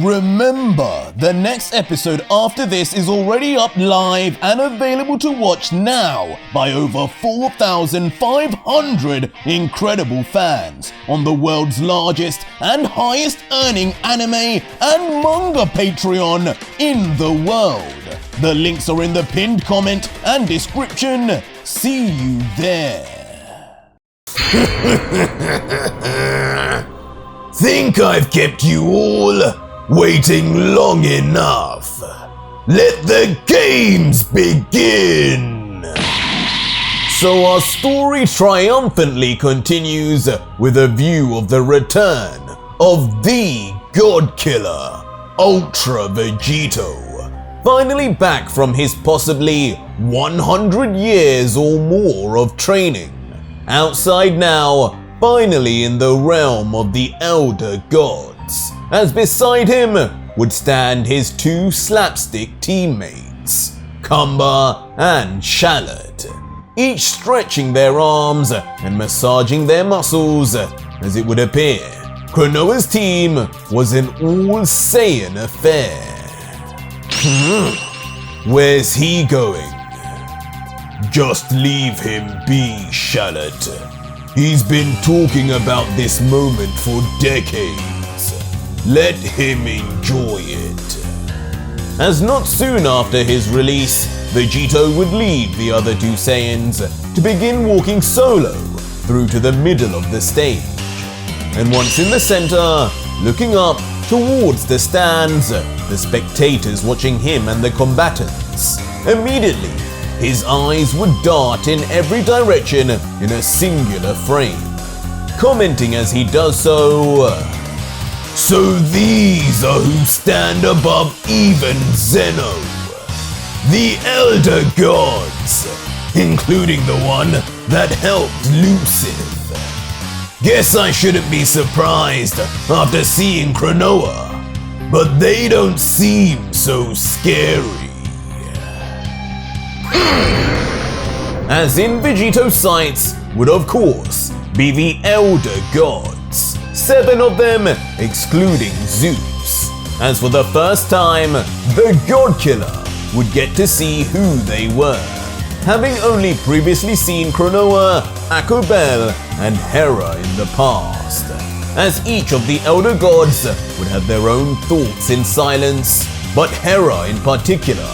Remember, the next episode after this is already up live and available to watch now by over 4,500 incredible fans on the world's largest and highest earning anime and manga Patreon in the world. The links are in the pinned comment and description. See you there. Think I've kept you all waiting long enough. Let the games begin! So our story triumphantly continues with a view of the return of the God Killer, Ultra Vegito, finally back from his possibly 100 years or more of training. Outside now, finally in the realm of the Elder Gods, as beside him would stand his two slapstick teammates, Cumber and Shallot, each stretching their arms and massaging their muscles. As it would appear, Cronoa's team was an all Saiyan affair. Where's he going? Just leave him be, Shallot. He's been talking about this moment for decades. Let him enjoy it. As not soon after his release, Vegito would lead the other two Saiyans to begin walking solo through to the middle of the stage. And once in the center, looking up towards the stands, the spectators watching him and the combatants, immediately his eyes would dart in every direction in a singular frame, commenting as he does so, "So these are who stand above even Zeno, the Elder Gods, including the one that helped Lucifer. Guess I shouldn't be surprised after seeing Cronoa, but they don't seem so scary." As in Vegito's sights would of course be the Elder Gods, 7 of them excluding Zeus, as for the first time the God Killer would get to see who they were, having only previously seen Cronoa, Akobel, and Hera in the past, as each of the Elder Gods would have their own thoughts in silence, but Hera in particular,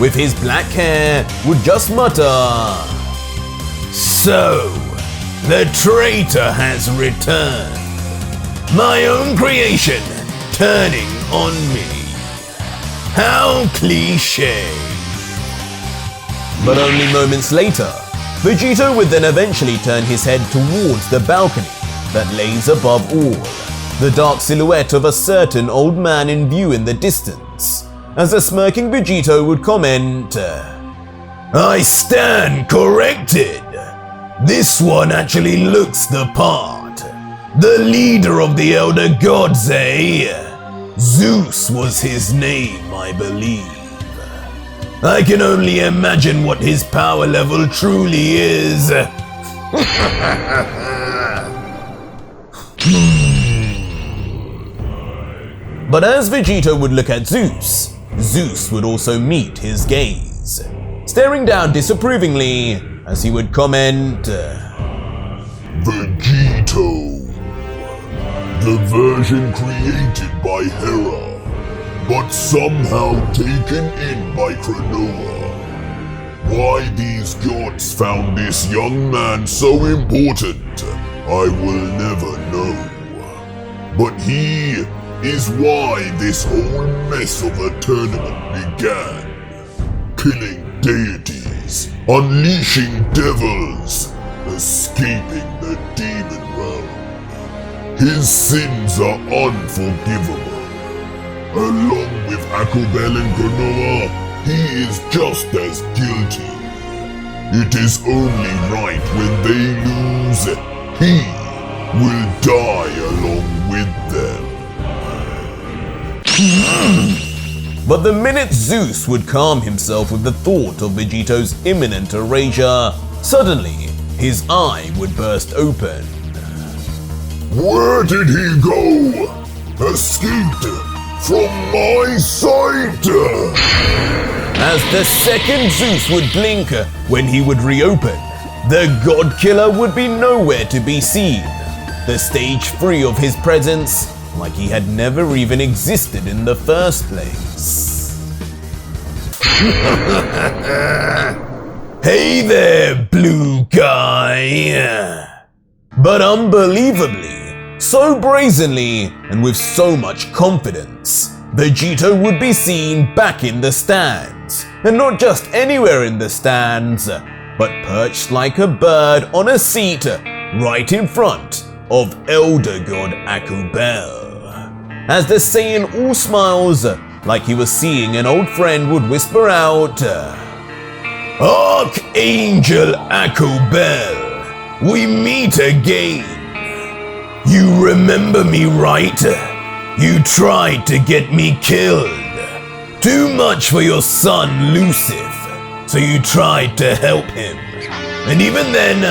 with his black hair, would just mutter, "So, the traitor has returned. My own creation turning on me. How cliché." But only moments later, Vegito would then eventually turn his head towards the balcony that lays above all, the dark silhouette of a certain old man in view in the distance, as a smirking Vegito would comment, "I stand corrected. This one actually looks the part. The leader of the Elder Gods, eh? Zeus was his name, I believe. I can only imagine what his power level truly is." But as Vegito would look at Zeus, Zeus would also meet his gaze, staring down disapprovingly as he would comment, "Vegito, the version created by Hera, but somehow taken in by Cronoa. Why these gods found this young man so important, I will never know. But he is why this whole mess of a tournament began. Killing deities, unleashing devils, escaping the demon realm. His sins are unforgivable. Along with Akobel and Cronoa, he is just as guilty. It is only right when they lose, he will die along with them." But the minute Zeus would calm himself with the thought of Vegito's imminent erasure, suddenly his eye would burst open. "Where did he go? Escaped? from my sight. As the second Zeus would blink when he would reopen, the God Killer would be nowhere to be seen. The stage free of his presence, like he had never even existed in the first place. Hey there, blue guy! But unbelievably, so brazenly, and with so much confidence, Vegito would be seen back in the stands, and not just anywhere in the stands, but perched like a bird on a seat right in front of Elder God Akubel. As the Saiyan all smiles, like he was seeing an old friend, would whisper out, Archangel Akubel, we meet again. You remember me, right? You tried to get me killed. Too much for your son, Lucifer, so you tried to help him. And even then,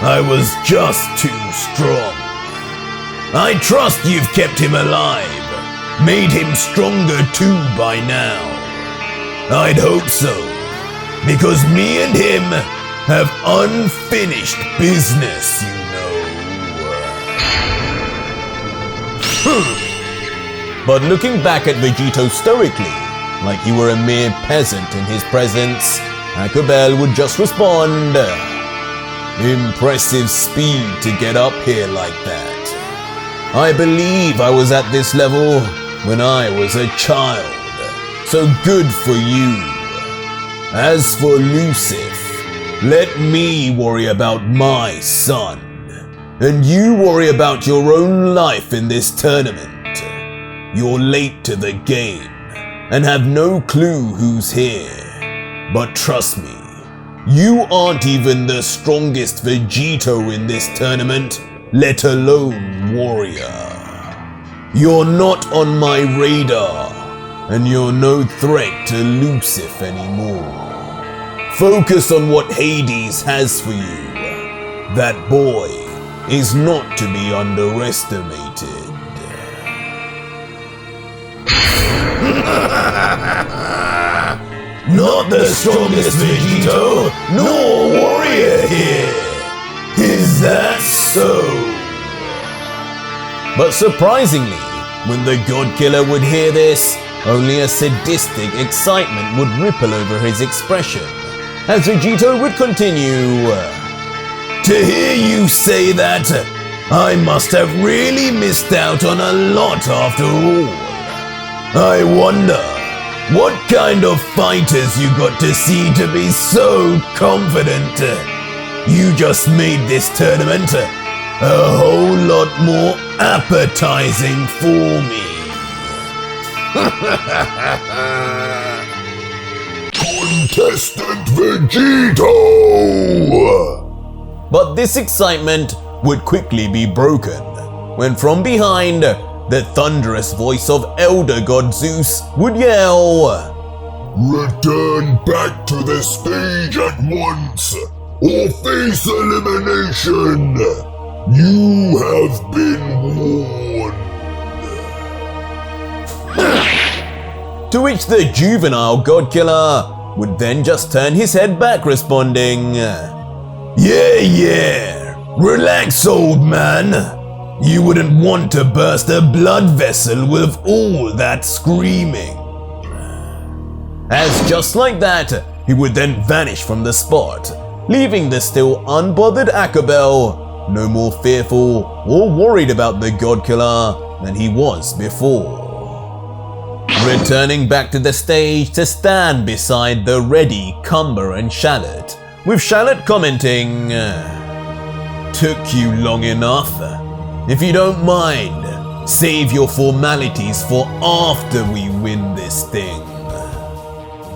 I was just too strong. I trust you've kept him alive, made him stronger too by now. I'd hope so, because me and him have unfinished business, you know. But looking back at Vegito stoically, like he were a mere peasant in his presence, Akubel would just respond, Impressive speed to get up here like that. I believe I was at this level when I was a child, so good for you. As for Lucifer, let me worry about my son, and you worry about your own life in this tournament. You're late to the game, and have no clue who's here. But trust me, you aren't even the strongest Vegito in this tournament, let alone warrior. You're not on my radar, and you're no threat to Lucifer anymore. Focus on what Hades has for you. That boy is not to be underestimated. Not the strongest Vegito, nor warrior here. Is that so? But surprisingly, when the God Killer would hear this, only a sadistic excitement would ripple over his expression, as Vegito would continue. To hear you say that, I must have really missed out on a lot after all. I wonder, what kind of fighters you got to see to be so confident? You just made this tournament a whole lot more appetizing for me. Contestant Vegito! But this excitement would quickly be broken when from behind, the thunderous voice of Elder God Zeus would yell, Return back to the stage at once, or face elimination! You have been warned. To which the juvenile God Killer would then just turn his head back, responding, Yeah, relax, old man. You wouldn't want to burst a blood vessel with all that screaming. As just like that, he would then vanish from the spot, leaving the still unbothered Akubel no more fearful or worried about the God Killer than he was before. Returning back to the stage to stand beside the ready Cumber and Shallot, with Shallot commenting, Took you long enough. If you don't mind, save your formalities for after we win this thing.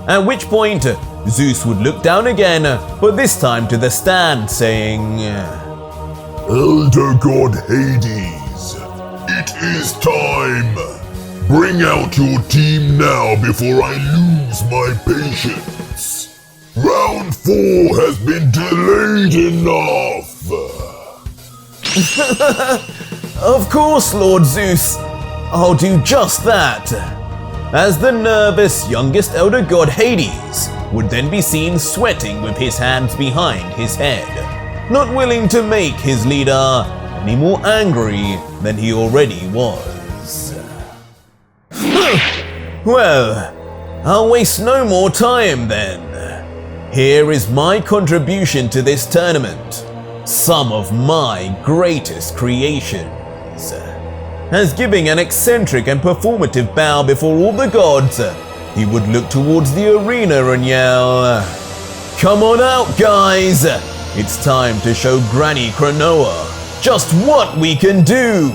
At which point, Zeus would look down again, but this time to the stand, saying, Elder God Hades, it is time. Bring out your team now before I lose my patience. Round 4 has been delayed enough. Of course, Lord Zeus. I'll do just that. As the nervous youngest elder god Hades would then be seen sweating with his hands behind his head, not willing to make his leader any more angry than he already was. Well, I'll waste no more time then. Here is my contribution to this tournament, some of my greatest creations. As giving an eccentric and performative bow before all the gods, he would look towards the arena and yell, "Come on out, guys! It's time to show Granny Cronoa just what we can do!"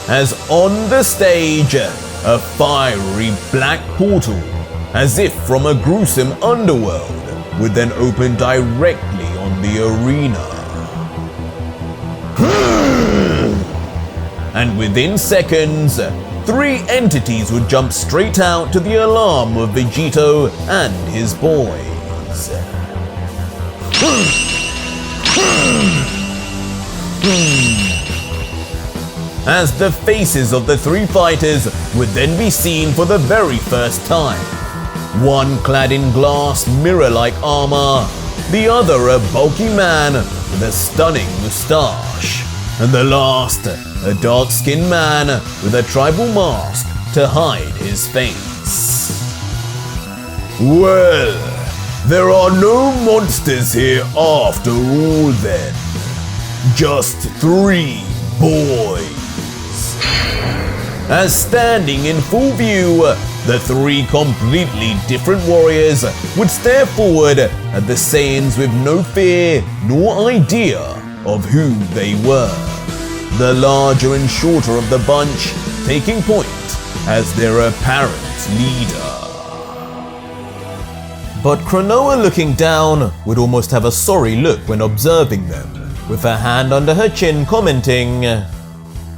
As on the stage, a fiery black portal, as if from a gruesome underworld, would then open directly on the arena. And within seconds, 3 entities would jump straight out to the alarm of Vegito and his boys. As the faces of the 3 fighters would then be seen for the very first time. One clad in glass mirror-like armor, the other a bulky man with a stunning moustache, and the last a dark-skinned man with a tribal mask to hide his face. Well, there are no monsters here after all then. Just 3 boys. As standing in full view, the 3 completely different warriors would stare forward at the Saiyans with no fear nor idea of who they were. The larger and shorter of the bunch taking point as their apparent leader. But Cronoa, looking down, would almost have a sorry look when observing them, with her hand under her chin commenting,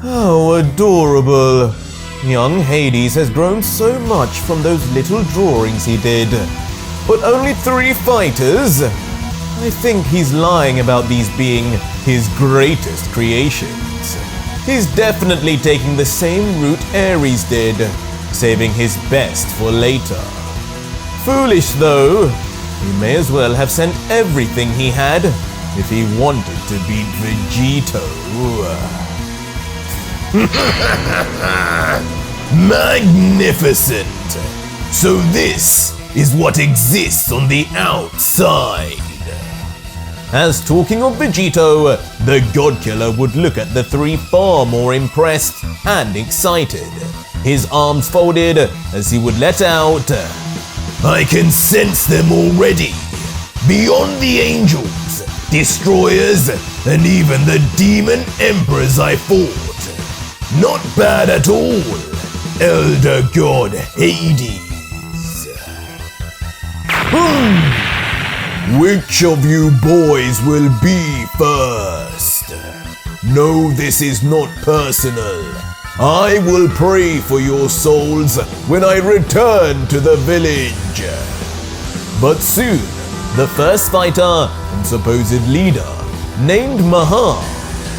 "How adorable. Young Hades has grown so much from those little drawings he did. But only 3 fighters? I think he's lying about these being his greatest creations. He's definitely taking the same route Ares did, saving his best for later. Foolish though, he may as well have sent everything he had if he wanted to beat Vegito." Magnificent! So this is what exists on the outside. As talking of Vegito, the God Killer would look at the 3 far more impressed and excited, his arms folded as he would let out, "I can sense them already. Beyond the angels, destroyers, and even the demon emperors I fought. Not bad at all, Elder God Hades." Which of you boys will be first? No, this is not personal. I will pray for your souls when I return to the village. But soon, the first fighter and supposed leader, named Mahar,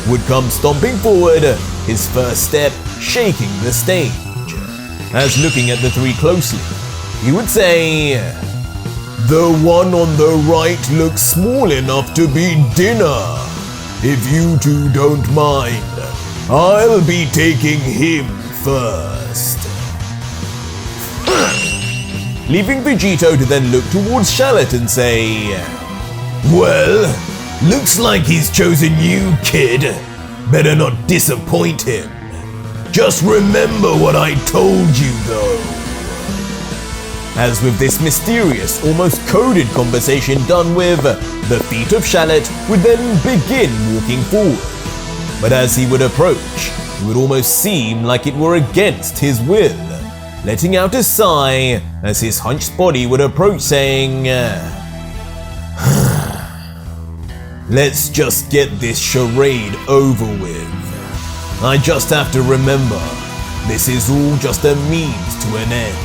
would come stomping forward, his first step shaking the stage. As looking at the 3 closely, he would say, "The one on the right looks small enough to be dinner. If you 2 don't mind, I'll be taking him first." Leaving Vegito to then look towards Shallot and say, "Well, looks like he's chosen you, kid. Better not disappoint him. Just remember what I told you, though." As with this mysterious, almost coded conversation done with, the feet of Shallot would then begin walking forward. But as he would approach, it would almost seem like it were against his will, letting out a sigh as his hunched body would approach, saying, "Let's just get this charade over with. I just have to remember, this is all just a means to an end."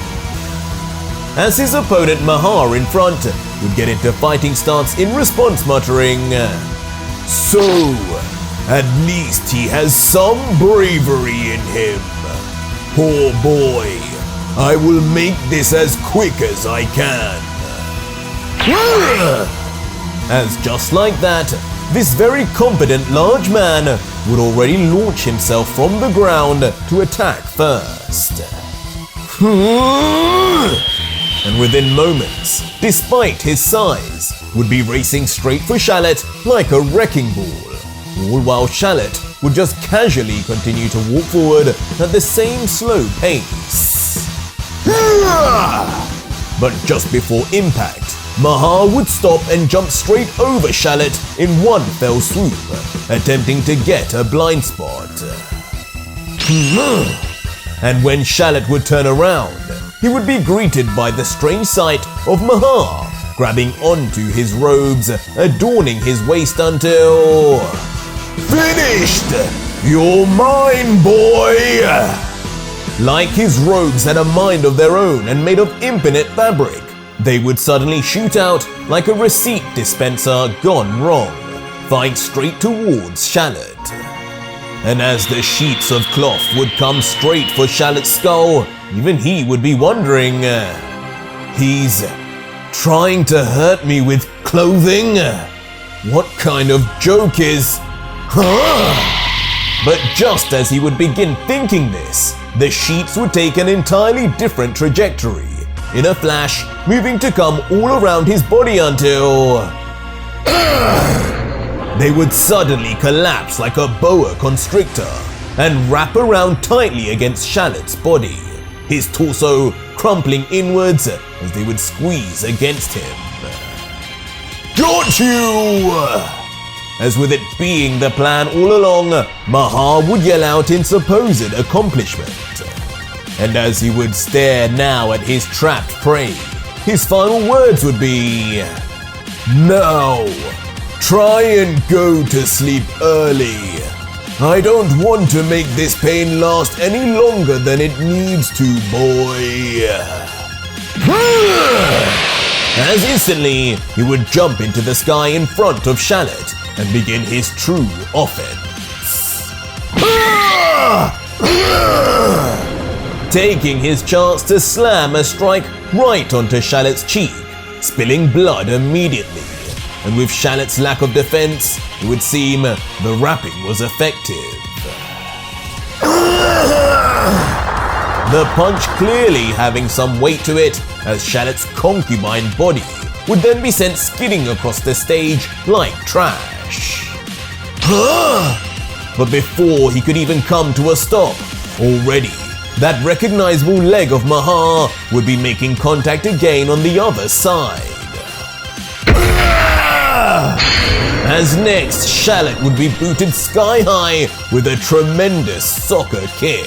As his opponent Mahar in front would get into fighting stance in response, muttering, "So, at least he has some bravery in him. Poor boy. I will make this as quick as I can. As just like that, this very confident large man would already launch himself from the ground to attack first. And within moments, despite his size, would be racing straight for Shallot like a wrecking ball, all while Shallot would just casually continue to walk forward at the same slow pace. But just before impact, Maha would stop and jump straight over Shallot in one fell swoop, attempting to get a blind spot. And when Shallot would turn around, he would be greeted by the strange sight of Maha grabbing onto his robes, adorning his waist until... Finished! You're mine, boy! Like his robes had a mind of their own and made of infinite fabric, they would suddenly shoot out like a receipt dispenser gone wrong, flying straight towards Shallot. And as the sheets of cloth would come straight for Shallot's skull, even he would be wondering, he's trying to hurt me with clothing? What kind of joke is... But just as he would begin thinking this, the sheets would take an entirely different trajectory, in a flash, moving to come all around his body until... they would suddenly collapse like a boa constrictor and wrap around tightly against Shallot's body, his torso crumpling inwards as they would squeeze against him. Got you! As with it being the plan all along, Maha would yell out in supposed accomplishment. And as he would stare now at his trapped prey, his final words would be, Now, try and go to sleep early. I don't want to make this pain last any longer than it needs to, boy. As instantly, he would jump into the sky in front of Shallot and begin his true offense. Taking his chance to slam a strike right onto Shallot's cheek, spilling blood immediately. And with Shallot's lack of defense, it would seem the wrapping was effective. The punch clearly having some weight to it, as Shallot's concubine body would then be sent skidding across the stage like trash. But before he could even come to a stop, already that recognizable leg of Maha would be making contact again on the other side. As next, Shallot would be booted sky high with a tremendous soccer kick.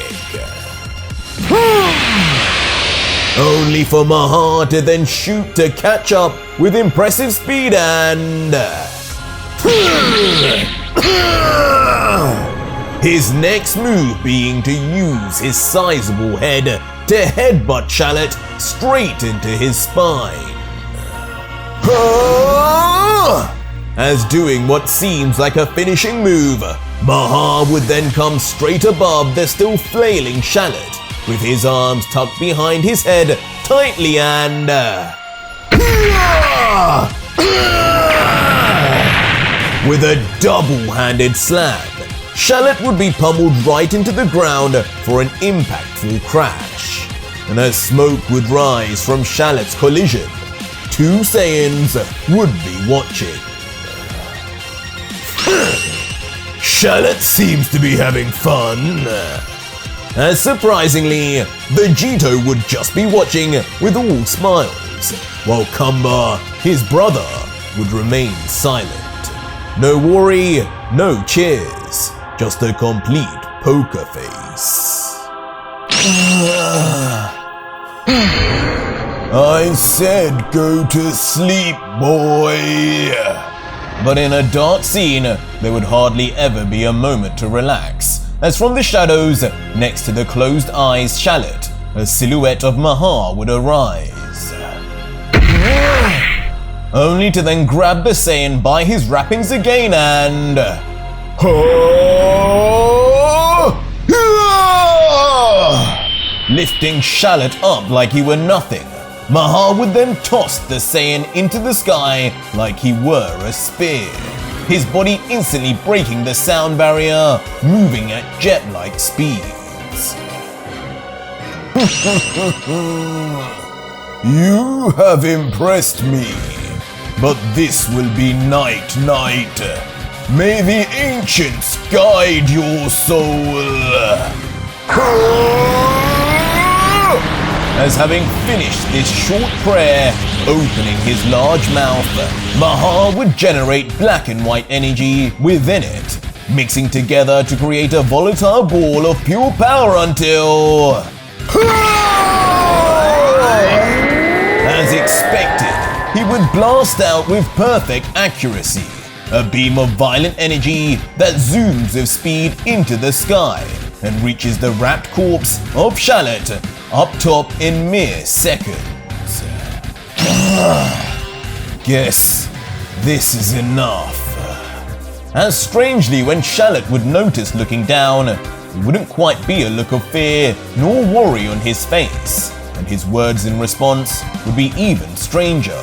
Only for Maha to then shoot to catch up with impressive speed and... his next move being to use his sizable head to headbutt Shallot straight into his spine. As doing what seems like a finishing move, Maha would then come straight above the still flailing Shallot, with his arms tucked behind his head tightly and... with a double-handed slam, Shallot would be pummeled right into the ground for an impactful crash. And as smoke would rise from Shallot's collision, two Saiyans would be watching. Shallot seems to be having fun. As surprisingly, Vegito would just be watching with all smiles, while Kumba, his brother, would remain silent. No worry, no cheers, just a complete poker face. I said go to sleep, boy. But in a dark scene, there would hardly ever be a moment to relax, as from the shadows next to the closed eyes Shallot, a silhouette of Maha would arise. Only to then grab the Saiyan by his wrappings again and... lifting Shallot up like he were nothing. Maha would then toss the Saiyan into the sky like he were a spear, his body instantly breaking the sound barrier, moving at jet-like speeds. You have impressed me, but this will be night. May the ancients guide your soul. As having finished this short prayer, opening his large mouth, Maha would generate black and white energy within it, mixing together to create a volatile ball of pure power until... As expected, he would blast out with perfect accuracy, a beam of violent energy that zooms with speed into the sky and reaches the wrapped corpse of Shallot up top in mere seconds. Guess this is enough. As strangely, when Shallot would notice looking down, it wouldn't quite be a look of fear nor worry on his face, and his words in response would be even stranger.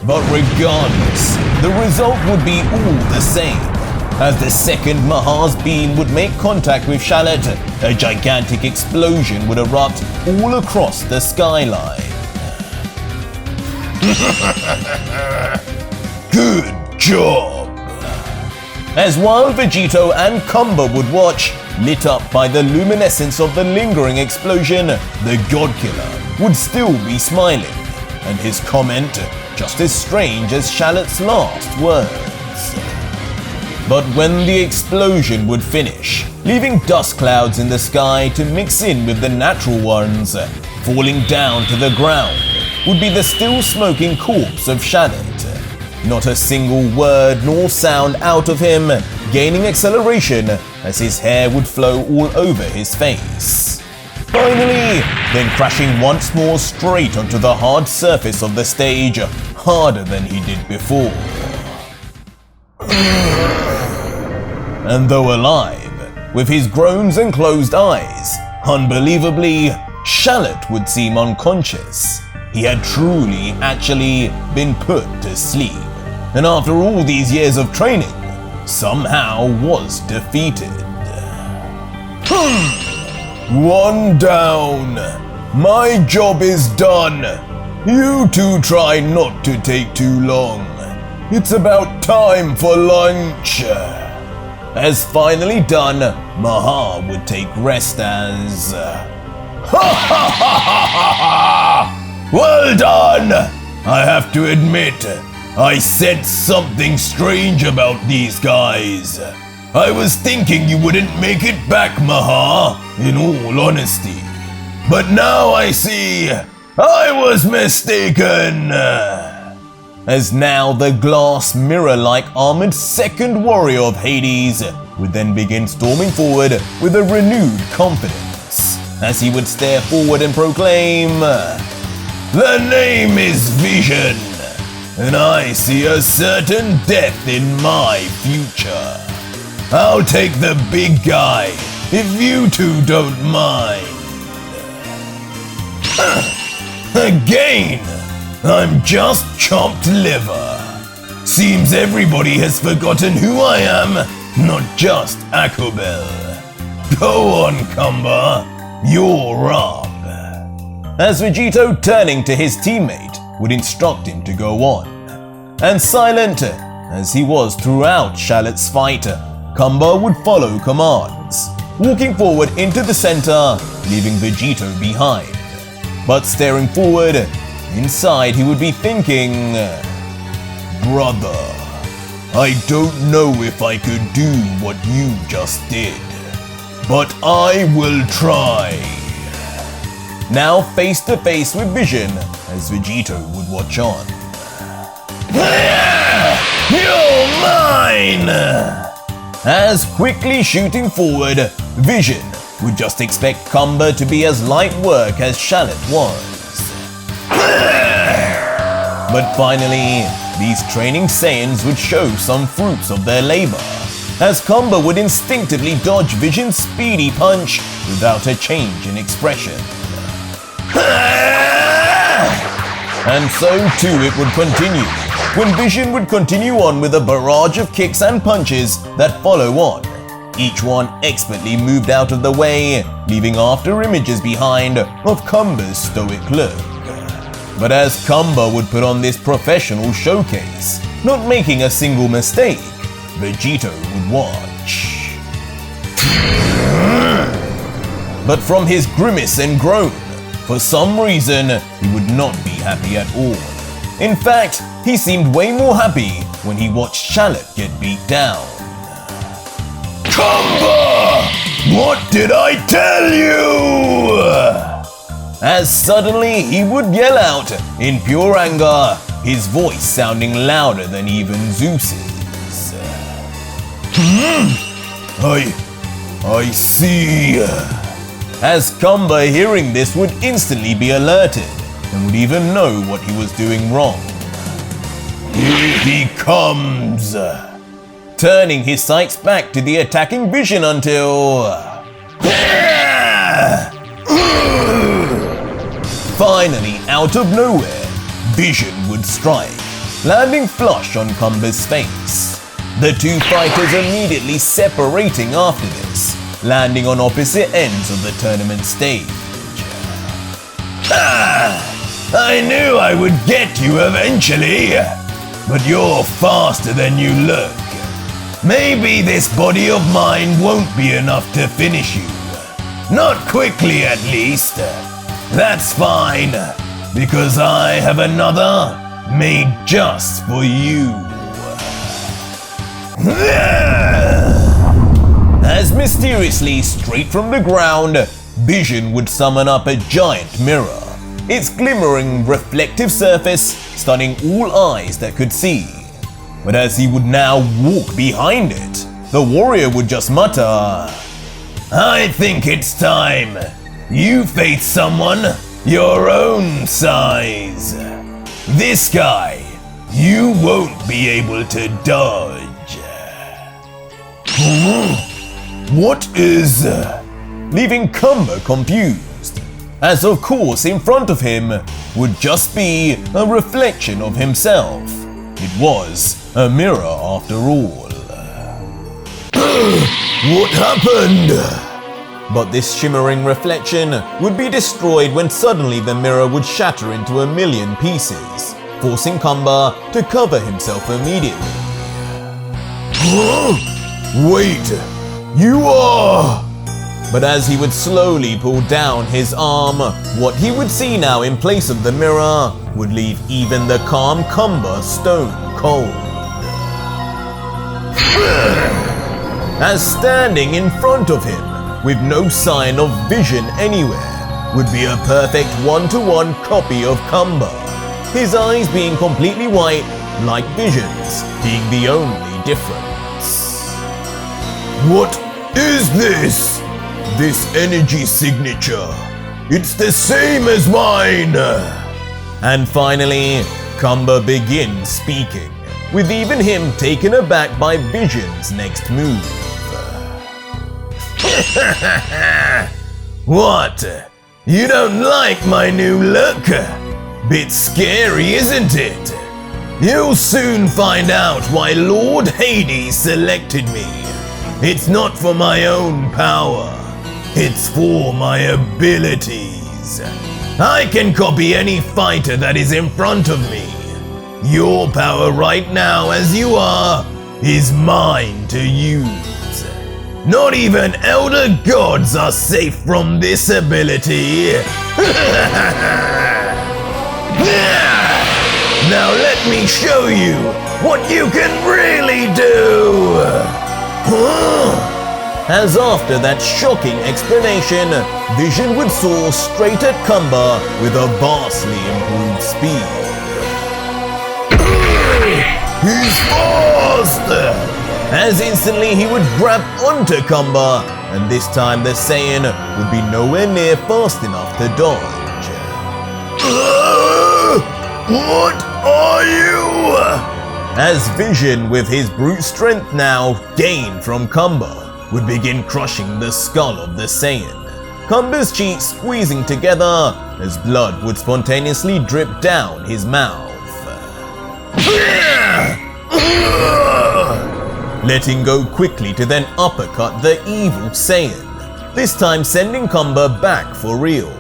But regardless, the result would be all the same. As the second Maha's beam would make contact with Shallot, a gigantic explosion would erupt all across the skyline. Good job! As while Vegito and Kumba would watch, lit up by the luminescence of the lingering explosion, the God Killer would still be smiling, and his comment just as strange as Shallot's last words. But when the explosion would finish, leaving dust clouds in the sky to mix in with the natural ones, falling down to the ground would be the still smoking corpse of Shallot. Not a single word nor sound out of him, gaining acceleration as his hair would flow all over his face. Finally, then crashing once more straight onto the hard surface of the stage, harder than he did before. And though alive, with his groans and closed eyes, unbelievably, Shallot would seem unconscious. He had truly, actually been put to sleep, and after all these years of training, somehow was defeated. One down. My job is done. You two try not to take too long. It's about time for lunch. As finally done, Maha would take rest as... Well done! I have to admit, I sense something strange about these guys. I was thinking you wouldn't make it back, Maha, in all honesty. But now I see I was mistaken. As now the glass mirror-like armored second warrior of Hades would then begin storming forward with a renewed confidence, as he would stare forward and proclaim, The name is Vision, and I see a certain death in my future. I'll take the big guy, if you two don't mind. Again! I'm just chopped liver. Seems everybody has forgotten who I am, not just Akubel. Go on, Kumba. You're up. as Vegito, turning to his teammate, would instruct him to go on. And silent as he was throughout Shallot's fight, Kumba would follow commands, walking forward into the center, leaving Vegito behind. But staring forward, inside he would be thinking, Brother, I don't know if I could do what you just did, but I will try. Now face to face with Vision, as Vegito would watch on. You're mine! As quickly shooting forward, Vision would just expect Kumba to be as light work as Shallot was. But finally, these training Saiyans would show some fruits of their labor, as Kamba would instinctively dodge Vision's speedy punch without a change in expression. And so too it would continue, when Vision would continue on with a barrage of kicks and punches that follow on, each one expertly moved out of the way, leaving after images behind of Kamba's stoic look. But as Kamba would put on this professional showcase, not making a single mistake, Vegito would watch. But from his grimace and groan, for some reason, he would not be happy at all. In fact, he seemed way more happy when he watched Charlotte get beat down. Kamba! What did I tell you? As suddenly he would yell out in pure anger, his voice sounding louder than even Zeus's. I see. As Kamba hearing this would instantly be alerted and would even know what he was doing wrong. Here he comes. Turning his sights back to the attacking Vision until... Finally, out of nowhere, Vision would strike, landing flush on Kamba's face. The two fighters immediately separating after this, landing on opposite ends of the tournament stage. I knew I would get you eventually, but you're faster than you look. Maybe this body of mine won't be enough to finish you. Not quickly, at least. That's fine, because I have another made just for you. As mysteriously, straight from the ground, Vision would summon up a giant mirror, its glimmering reflective surface stunning all eyes that could see. But as he would now walk behind it, the warrior would just mutter, I think it's time you face someone your own size. This guy, you won't be able to dodge. What is... leaving Kamba confused, as of course in front of him would just be a reflection of himself. It was a mirror after all. What happened? But this shimmering reflection would be destroyed when suddenly the mirror would shatter into a million pieces, forcing Kamba to cover himself immediately. Wait, you are... But as he would slowly pull down his arm, what he would see now in place of the mirror would leave even the calm Kamba stone cold. As standing in front of him, with no sign of Vision anywhere, would be a perfect one-to-one copy of Kamba, his eyes being completely white, like Vision's, being the only difference. What is this? This energy signature. It's the same as mine. And finally, Kamba begins speaking, with even him taken aback by Vision's next move. What? You don't like my new look? Bit scary, isn't it? You'll soon find out why Lord Hades selected me. It's not for my own power. It's for my abilities. I can copy any fighter that is in front of me. Your power right now, as you are, is mine to use. Not even elder gods are safe from this ability. Now let me show you what you can really do. As after that shocking explanation, Vision would soar straight at Kamba with a vastly improved speed. He's fast! As instantly he would grab onto Kamba, and this time the Saiyan would be nowhere near fast enough to dodge. What are you? as Vision, with his brute strength now gained from Kumba, would begin crushing the skull of the Saiyan. Kumba's cheeks squeezing together as blood would spontaneously drip down his mouth. Letting go quickly to then uppercut the evil Saiyan, this time sending Kumba back for real.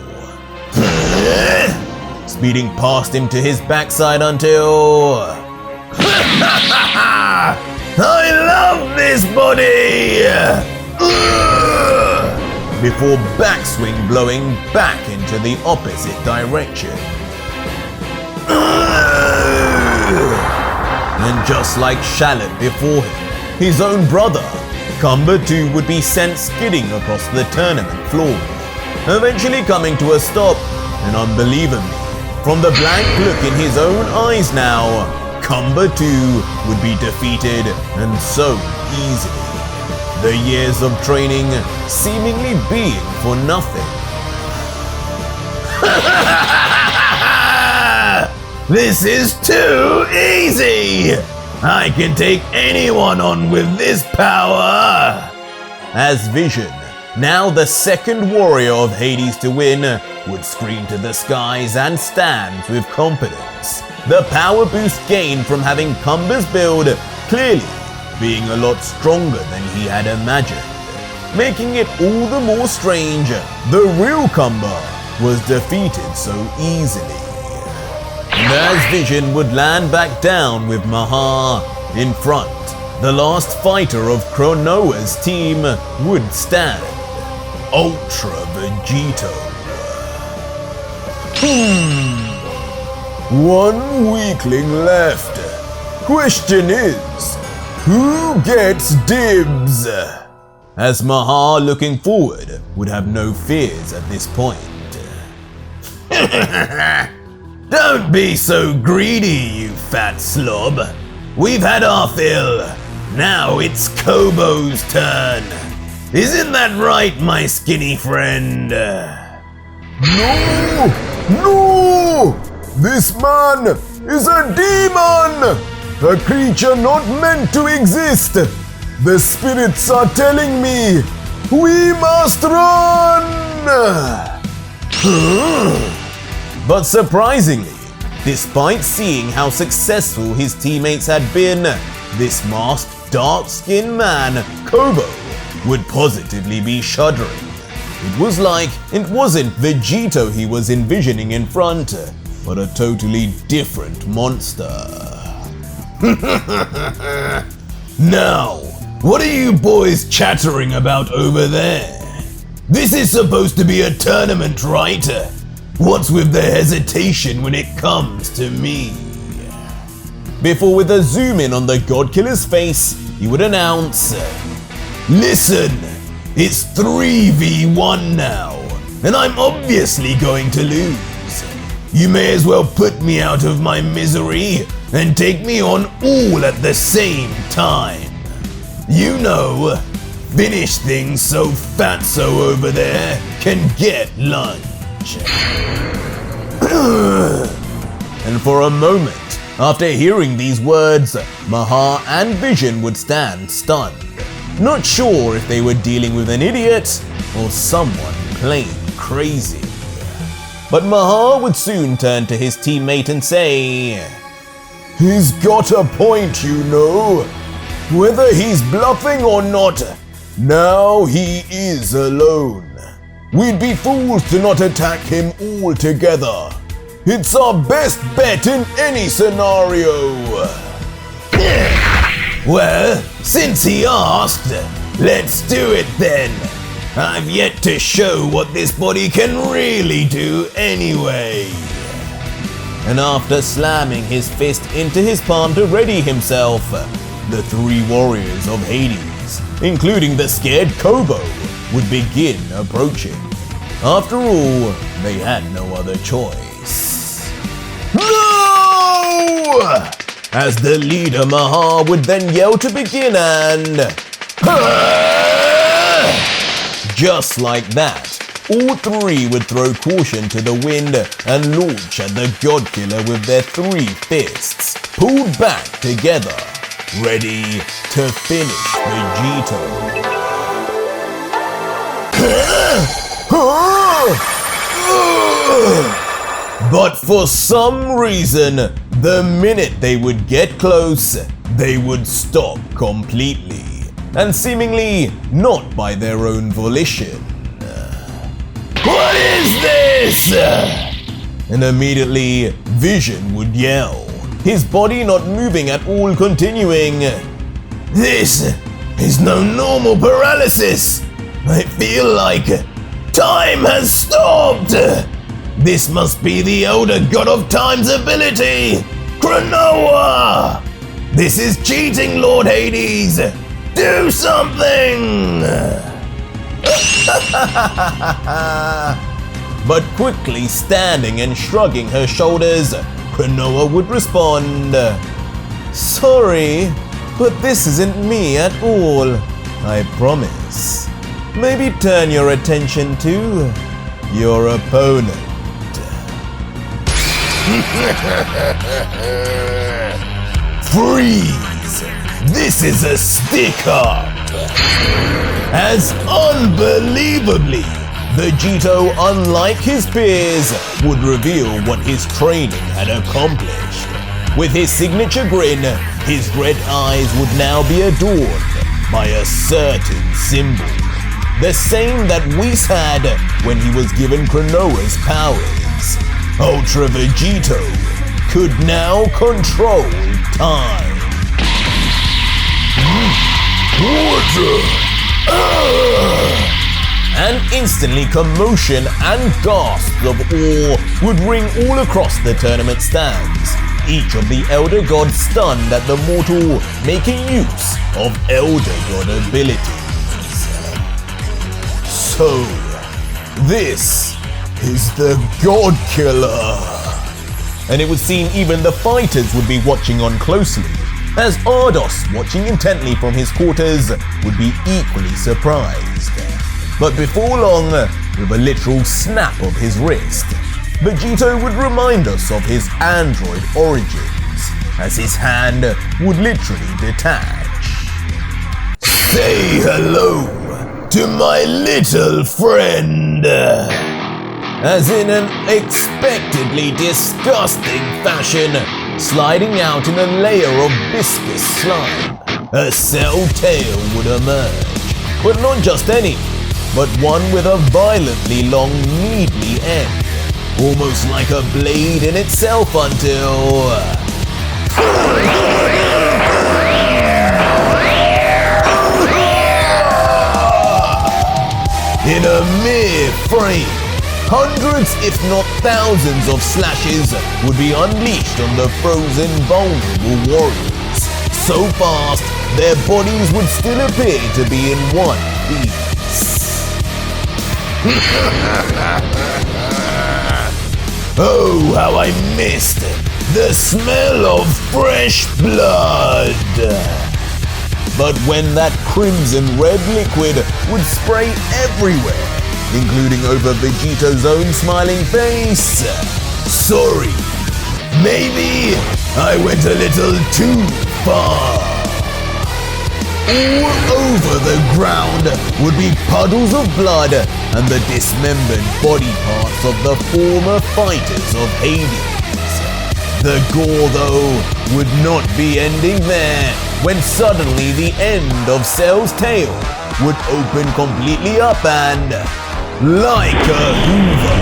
Speeding past him to his backside until... I love this body! Before backswing blowing back into the opposite direction. And just like Shallot before him, his own brother, Kumba too would be sent skidding across the tournament floor, eventually coming to a stop, and unbelievably, from the blank look in his own eyes now, Kumba too would be defeated, and so easily. The years of training seemingly being for nothing. This is too easy! I can take anyone on with this power! As Vision, now the second warrior of Hades to win, would scream to the skies and stand with confidence. The power boost gained from having Kumba's build clearly being a lot stronger than he had imagined, making it all the more strange the real Kumba was defeated so easily. And as Vision would land back down with Maha in front, the last fighter of Cronoa's team would stand. Ultra Vegito. One weakling left. Question is, who gets dibs? As Maha, looking forward, would have no fears at this point. Don't be so greedy, you fat slob. We've had our fill. Now it's Kobo's turn. Isn't that right, my skinny friend? No! This man is a demon! A creature not meant to exist! The spirits are telling me we must run! But surprisingly, despite seeing how successful his teammates had been, this masked, dark-skinned man, Kobo, would positively be shuddering. It was like it wasn't Vegito he was envisioning in front, but a totally different monster. Now, what are you boys chattering about over there? This is supposed to be a tournament, right? What's with the hesitation when it comes to me? Before, with a zoom in on the Godkiller's face, he would announce, Listen, it's 3v1 now, and I'm obviously going to lose. You may as well put me out of my misery and take me on all at the same time. You know, finish things so Fatso over there can get lunch. And for a moment, after hearing these words, Maha and Vision would stand stunned, not sure if they were dealing with an idiot or someone plain crazy. But Maha would soon turn to his teammate and say, He's got a point, you know. Whether he's bluffing or not, now he is alone. We'd be fools to not attack him all together. It's our best bet in any scenario. Well, since he asked, let's do it then. I've yet to show what this body can really do anyway. And after slamming his fist into his palm to ready himself, the three warriors of Hades, including the scared Kobo, would begin approaching. After all, they had no other choice. No! As the leader Maha would then yell to begin and... Just like that, all three would throw caution to the wind and launch at the God Killer with their three fists pulled back together, ready to finish Vegito. But for some reason, the minute they would get close, they would stop completely, and seemingly not by their own volition. What is this? And immediately, Vision would yell, his body not moving at all, continuing, This is no normal paralysis. I feel like time has stopped. This must be the Elder God of Time's ability, Cronoa. This is cheating, Lord Hades. Do something. But quickly standing and shrugging her shoulders, Cronoa would respond, Sorry, but this isn't me at all, I promise. Maybe turn your attention to your opponent. Freeze! This is a stick-up! As unbelievably, Vegito, unlike his peers, would reveal what his training had accomplished. With his signature grin, his red eyes would now be adorned by a certain symbol. The same that Whis had when he was given Cronoa's powers. Ultra Vegito could now control time. And instantly commotion and gasps of awe would ring all across the tournament stands. Each of the Elder Gods stunned at the mortal making use of Elder God abilities. So, this is the God Killer. And it would seem even the fighters would be watching on closely, as Ardos, watching intently from his quarters, would be equally surprised. But before long, with a literal snap of his wrist, Vegito would remind us of his android origins, as his hand would literally detach. Say hello to my little friend. As in an expectedly disgusting fashion, sliding out in a layer of viscous slime, a cell tail would emerge. But not just any, but one with a violently long, needly end, almost like a blade in itself until... In a mere frame, hundreds if not thousands of slashes would be unleashed on the frozen, vulnerable warriors. So fast, their bodies would still appear to be in one piece. Oh, how I missed the smell of fresh blood! But when that crimson red liquid would spray everywhere, including over Vegito's own smiling face. Sorry, maybe I went a little too far. All over the ground would be puddles of blood and the dismembered body parts of the former fighters of Hades. The gore, though, would not be ending there, when suddenly the end of Cell's tail would open completely up and, like a hoover,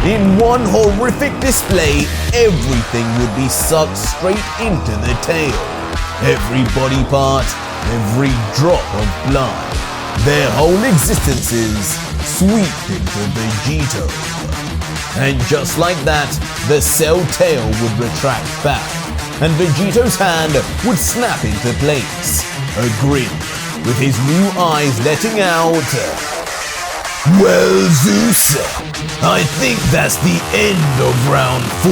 in one horrific display, everything would be sucked straight into the tail. Every body part, every drop of blood, their whole existences sweep into Vegito. And just like that, the Cell tail would retract back, and Vegito's hand would snap into place. A grin, with his new eyes letting out. Well, Zeus, I think that's the end of round 4.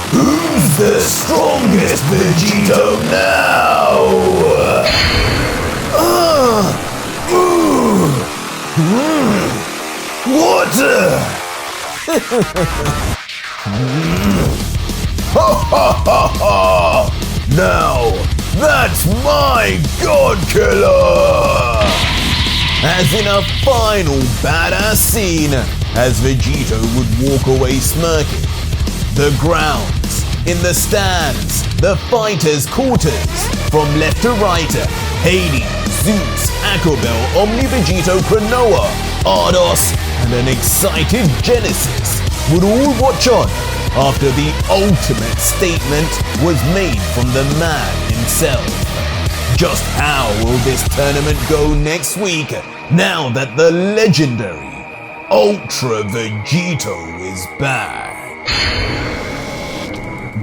Who's the strongest Vegito now? Water! Ha ha ha ha! Now, that's my God Killer! As in a final badass scene, as Vegito would walk away smirking. The grounds, in the stands, the fighters' quarters, from left to right, Hades, Zeus, Akobel, Omni Vegito, Cronoa, Ardos, and an excited Genesis would all watch on after the ultimate statement was made from the man himself. Just how will this tournament go next week now that the legendary Ultra Vegito is back?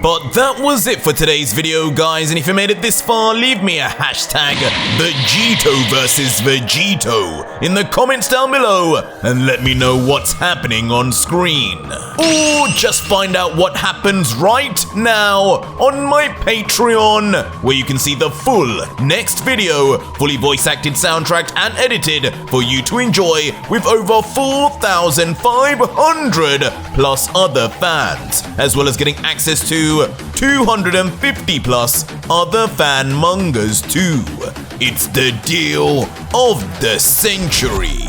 But that was it for today's video, guys, and if you made it this far, leave me a hashtag Vegito versus Vegito in the comments down below and let me know what's happening on screen. Or just find out what happens right now on my Patreon, where you can see the full next video, fully voice acted, soundtracked and edited for you to enjoy with over 4,500 plus other fans, as well as getting access to 250 plus other fan mangas too. It's the deal of the century.